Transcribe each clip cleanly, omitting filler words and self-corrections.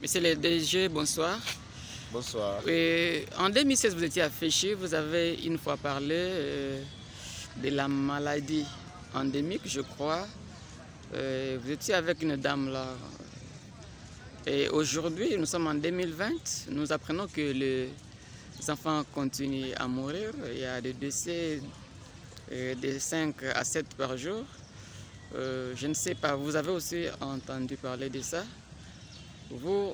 Monsieur le DG, bonsoir. Bonsoir. En 2016, vous étiez à Féchy, vous avez une fois parlé de la maladie endémique, je crois. Vous étiez avec une dame là. Et aujourd'hui, nous sommes en 2020, nous apprenons que les enfants continuent à mourir. Il y a des décès de 5 à 7 par jour. Je ne sais pas, vous avez aussi entendu parler de ça? Vous,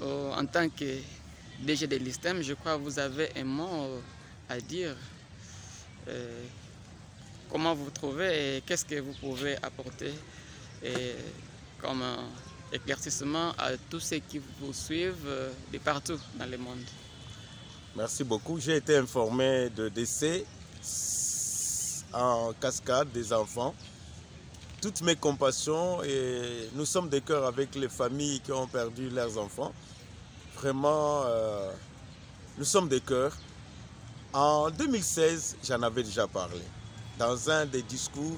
en tant que DG de l'ISTEM, je crois que vous avez un mot à dire. Comment vous trouvez et qu'est-ce que vous pouvez apporter comme éclaircissement à tous ceux qui vous suivent de partout dans le monde? Merci beaucoup. J'ai été informé de décès en cascade des enfants. Toutes mes compassions, et nous sommes de cœur avec les familles qui ont perdu leurs enfants. Vraiment, nous sommes de cœur. En 2016, j'en avais déjà parlé. Dans un des discours,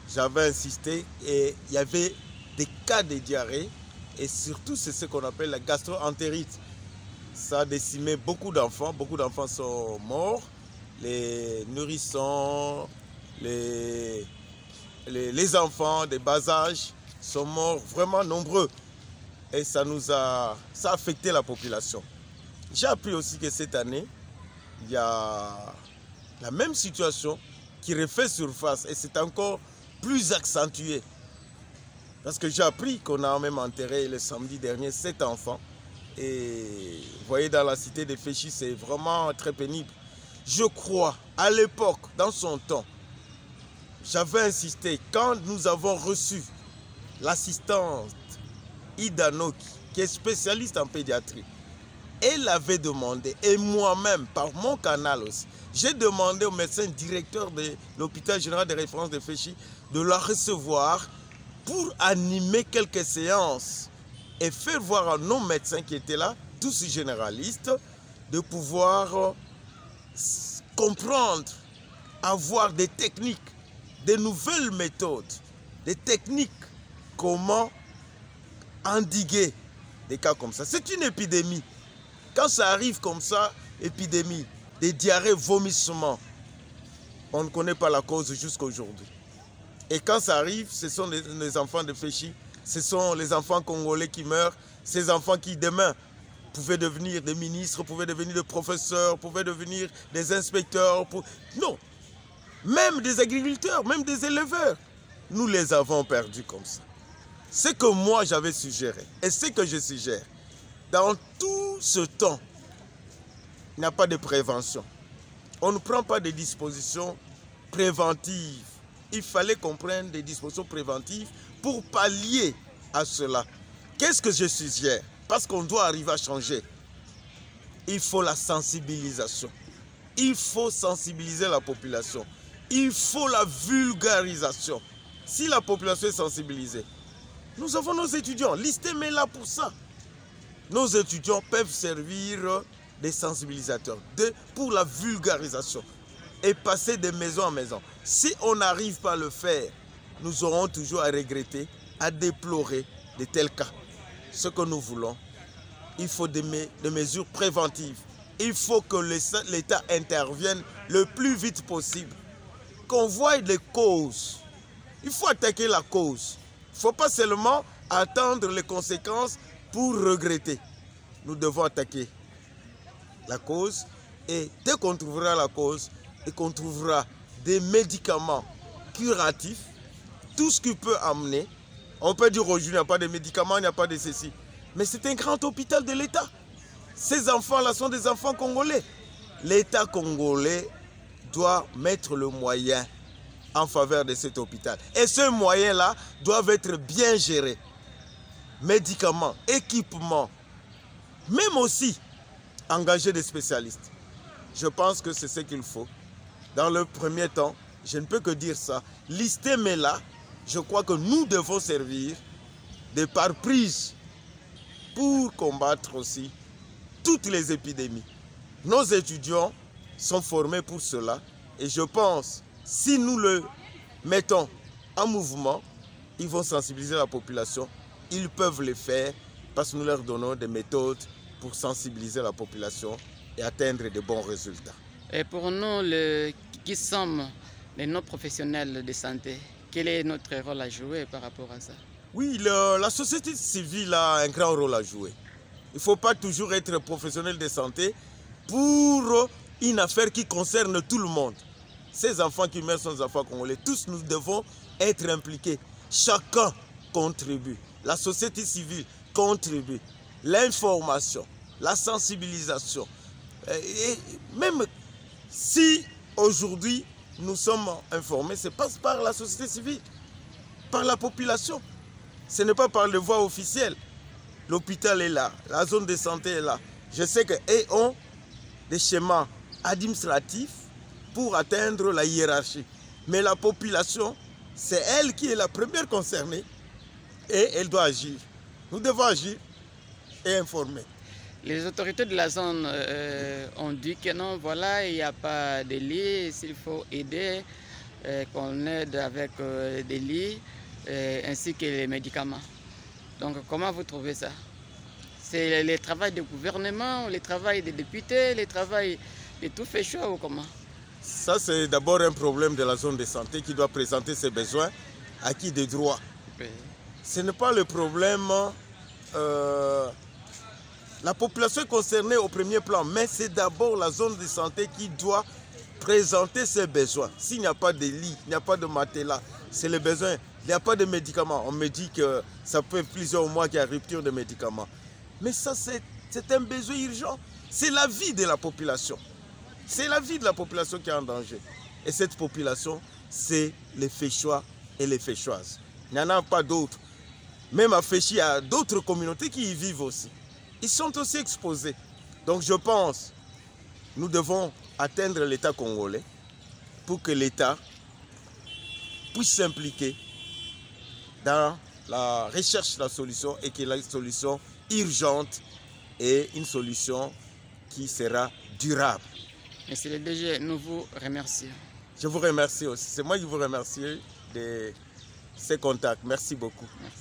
j'avais insisté et il y avait des cas de diarrhée et surtout c'est ce qu'on appelle la gastro-entérite. Ça a décimé beaucoup d'enfants sont morts, les nourrissons, les enfants de bas âge sont morts, vraiment nombreux. Et ça a affecté la population. J'ai appris aussi que cette année, il y a la même situation qui refait surface et c'est encore plus accentué. Parce que j'ai appris qu'on a même enterré le samedi dernier 7 enfants. Et vous voyez, dans la cité de Féchy, c'est vraiment très pénible. Je crois, à l'époque, dans son temps, j'avais insisté, quand nous avons reçu l'assistante Ida Noki, qui est spécialiste en pédiatrie, elle avait demandé, et moi-même, par mon canal aussi, j'ai demandé au médecin directeur de l'hôpital général de référence de Féchy de la recevoir pour animer quelques séances et faire voir à nos médecins qui étaient là, tous généralistes, de pouvoir comprendre, avoir des techniques, des nouvelles méthodes, des techniques, comment endiguer des cas comme ça. C'est une épidémie. Quand ça arrive comme ça, épidémie, des diarrhées, vomissements, on ne connaît pas la cause jusqu'à aujourd'hui. Et quand ça arrive, ce sont les enfants de Féchy, ce sont les enfants congolais qui meurent, ces enfants qui demain pouvaient devenir des ministres, pouvaient devenir des professeurs, pouvaient devenir des inspecteurs. Non, même des agriculteurs, même des éleveurs, nous les avons perdus comme ça. Ce que moi j'avais suggéré, et ce que je suggère, dans tout ce temps, il n'y a pas de prévention. On ne prend pas de dispositions préventives. Il fallait qu'on prenne des dispositions préventives pour pallier à cela. Qu'est-ce que je suggère? Parce qu'on doit arriver à changer. Il faut la sensibilisation. Il faut sensibiliser la population. Il faut la vulgarisation. Si la population est sensibilisée, nous avons nos étudiants. L'ISTEM est là pour ça. Nos étudiants peuvent servir des sensibilisateurs pour la vulgarisation et passer de maison en maison. Si on n'arrive pas à le faire, nous aurons toujours à regretter, à déplorer de tels cas. Ce que nous voulons, il faut des mesures préventives. Il faut que l'État intervienne le plus vite possible. Qu'on voie les causes. Il faut attaquer la cause. Il ne faut pas seulement attendre les conséquences pour regretter. Nous devons attaquer la cause et dès qu'on trouvera la cause et qu'on trouvera des médicaments curatifs, tout ce qui peut amener, on peut dire aujourd'hui il n'y a pas de médicaments, il n'y a pas de ceci, mais c'est un grand hôpital de l'État. Ces enfants-là sont des enfants congolais. L'État congolais doit mettre le moyen en faveur de cet hôpital. Et ce moyen-là doit être bien géré. Médicaments, équipements, même aussi engager des spécialistes. Je pense que c'est ce qu'il faut. Dans le premier temps, je ne peux que dire ça. L'ISTEM est là. Je crois que nous devons servir de pare-brise pour combattre aussi toutes les épidémies. Nos étudiants sont formés pour cela. Et je pense, si nous le mettons en mouvement, ils vont sensibiliser la population. Ils peuvent le faire parce que nous leur donnons des méthodes pour sensibiliser la population et atteindre de bons résultats. Et pour nous, qui sommes les non-professionnels de santé, quel est notre rôle à jouer par rapport à ça? Oui, la société civile a un grand rôle à jouer. Il ne faut pas toujours être professionnel de santé pour une affaire qui concerne tout le monde. Ces enfants qui meurent sont des enfants congolais. Tous nous devons être impliqués. Chacun contribue. La société civile contribue. L'information, la sensibilisation. Et même si aujourd'hui nous sommes informés, c'est pas par la société civile, par la population. Ce n'est pas par les voies officielles. L'hôpital est là, la zone de santé est là. Je sais qu'ils ont des schémas administratifs pour atteindre la hiérarchie. Mais la population, c'est elle qui est la première concernée et elle doit agir. Nous devons agir et informer. Les autorités de la zone ont dit que non, voilà, il n'y a pas de lits, s'il faut aider, qu'on aide avec des lits ainsi que les médicaments. Donc comment vous trouvez ça? C'est le travail du gouvernement, le travail des députés, le travail de tout fait choix ou comment? Ça, c'est d'abord un problème de la zone de santé qui doit présenter ses besoins acquis des droits. Oui. Ce n'est pas le problème. La population est concernée au premier plan, mais c'est d'abord la zone de santé qui doit présenter ses besoins. S'il n'y a pas de lit, il n'y a pas de matelas, c'est le besoin. Il n'y a pas de médicaments. On me dit que ça fait plusieurs mois qu'il y a rupture de médicaments. Mais ça, c'est un besoin urgent. C'est la vie de la population. C'est la vie de la population qui est en danger. Et cette population, c'est les Féchois et les Féchoises. Il n'y en a pas d'autres. Même à Féchy, il y a d'autres communautés qui y vivent aussi. Ils sont aussi exposés. Donc je pense que nous devons atteindre l'État congolais pour que l'État puisse s'impliquer dans la recherche de la solution et que la solution urgente et une solution qui sera durable. Monsieur le DG, nous vous remercions. Je vous remercie aussi. C'est moi qui vous remercie de ces contacts. Merci beaucoup. Merci.